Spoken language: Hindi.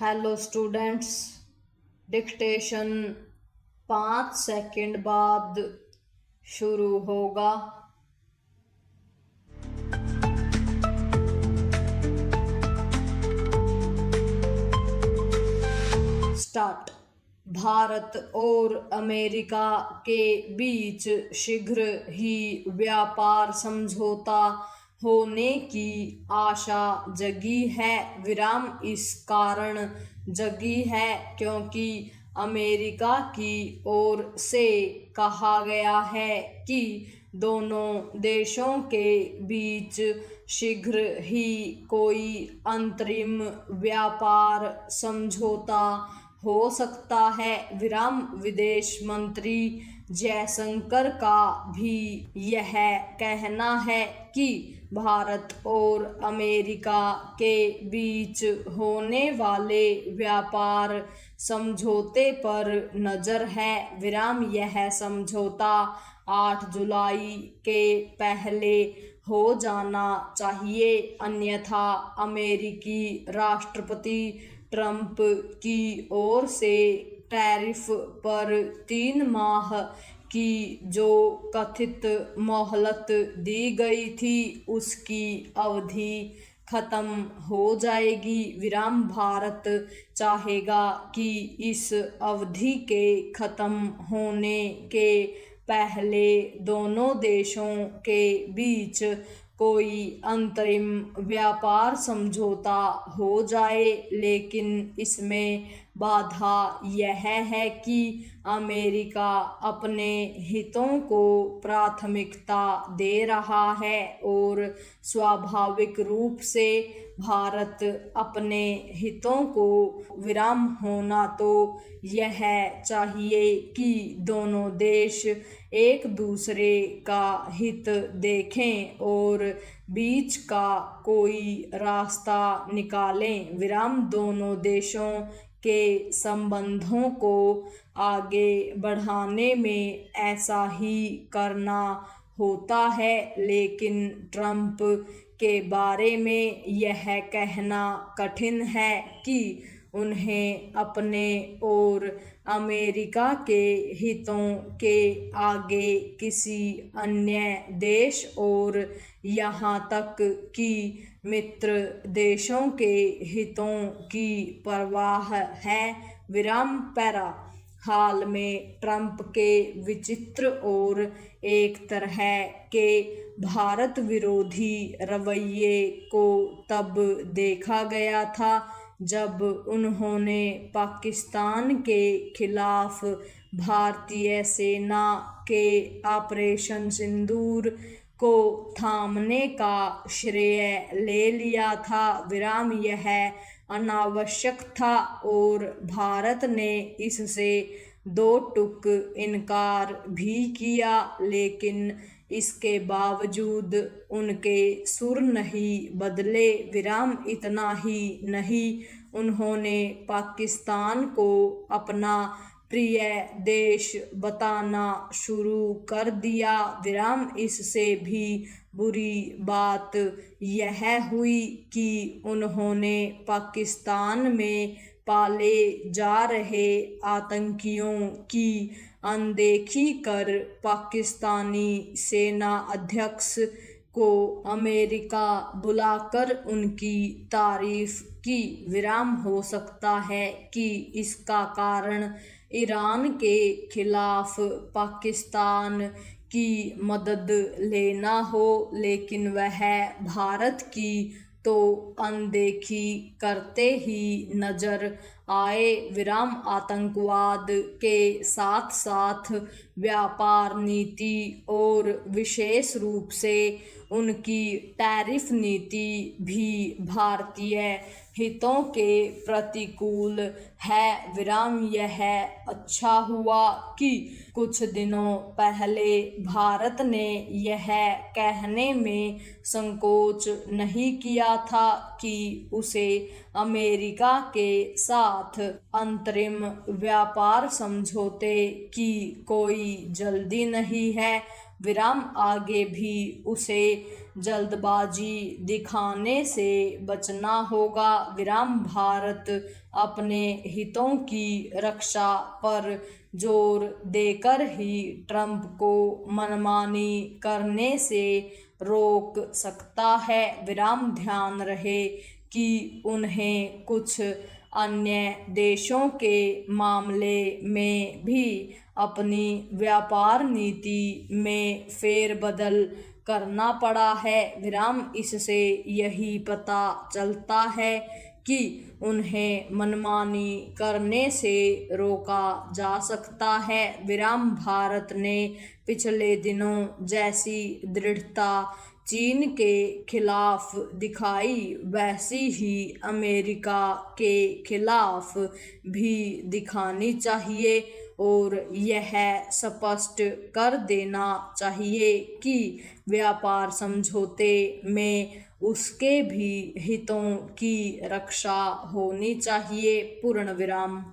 हेलो स्टूडेंट्स, डिक्टेशन 5 सेकंड बाद शुरू होगा। स्टार्ट। भारत और अमेरिका के बीच शीघ्र ही व्यापार समझौता होने की आशा जगी है। विराम इस कारण जगी है क्योंकि अमेरिका की ओर से कहा गया है कि दोनों देशों के बीच शीघ्र ही कोई अंतरिम व्यापार समझौता हो सकता है। विराम विदेश मंत्री जयशंकर का भी यह कहना है कि भारत और अमेरिका के बीच होने वाले व्यापार समझौते पर नज़र है। विराम यह समझौता 8 जुलाई के पहले हो जाना चाहिए, अन्यथा अमेरिकी राष्ट्रपति ट्रंप की ओर से टैरिफ पर 3 माह की जो कथित मोहलत दी गई थी उसकी अवधि खत्म हो जाएगी। विराम भारत चाहेगा कि इस अवधि के खत्म होने के पहले दोनों देशों के बीच कोई अंतरिम व्यापार समझौता हो जाए, लेकिन इसमें बाधा यह है कि अमेरिका अपने हितों को प्राथमिकता दे रहा है और स्वाभाविक रूप से भारत अपने हितों को विराम होना तो यह चाहिए कि दोनों देश एक दूसरे का हित देखें और बीच का कोई रास्ता निकालें। विराम दोनों देशों के संबंधों को आगे बढ़ाने में ऐसा ही करना होता है, लेकिन ट्रंप के बारे में यह कहना कठिन है कि उन्हें अपने और अमेरिका के हितों के आगे किसी अन्य देश और यहाँ तक कि मित्र देशों के हितों की परवाह है। विराम पैरा। हाल में ट्रंप के विचित्र और एक तरह के भारत विरोधी रवैये को तब देखा गया था जब उन्होंने पाकिस्तान के खिलाफ भारतीय सेना के ऑपरेशन सिंदूर को थामने का श्रेय ले लिया था। विराम यह अनावश्यक था और भारत ने इससे 2 टूक इनकार भी किया, लेकिन इसके बावजूद उनके सुर नहीं बदले। विराम इतना ही नहीं, उन्होंने पाकिस्तान को अपना प्रिय देश बताना शुरू कर दिया। विराम इससे भी बुरी बात यह हुई कि उन्होंने पाकिस्तान में पाले जा रहे आतंकियों की अनदेखी कर पाकिस्तानी सेना अध्यक्ष को अमेरिका बुलाकर उनकी तारीफ की। विराम हो सकता है कि इसका कारण ईरान के खिलाफ पाकिस्तान की मदद लेना हो, लेकिन वह भारत की तो अनदेखी करते ही नजर आए। विराम आतंकवाद के साथ साथ व्यापार नीति और विशेष रूप से उनकी टैरिफ नीति भी भारतीय हितों के प्रतिकूल है। विराम यह अच्छा हुआ कि कुछ दिनों पहले भारत ने यह कहने में संकोच नहीं किया था कि उसे अमेरिका के साथ अंतरिम व्यापार समझौते की कोई जल्दी नहीं है। विराम आगे भी उसे जल्दबाजी दिखाने से बचना होगा। विराम भारत अपने हितों की रक्षा पर जोर देकर ही ट्रंप को मनमानी करने से रोक सकता है। विराम ध्यान रहे कि उन्हें कुछ अन्य देशों के मामले में भी अपनी व्यापार नीति में फेरबदल करना पड़ा है। विराम इससे यही पता चलता है कि उन्हें मनमानी करने से रोका जा सकता है। विराम भारत ने पिछले दिनों जैसी दृढ़ता चीन के खिलाफ दिखाई वैसी ही अमेरिका के खिलाफ भी दिखानी चाहिए और यह स्पष्ट कर देना चाहिए कि व्यापार समझौते में उसके भी हितों की रक्षा होनी चाहिए। पूर्ण विराम।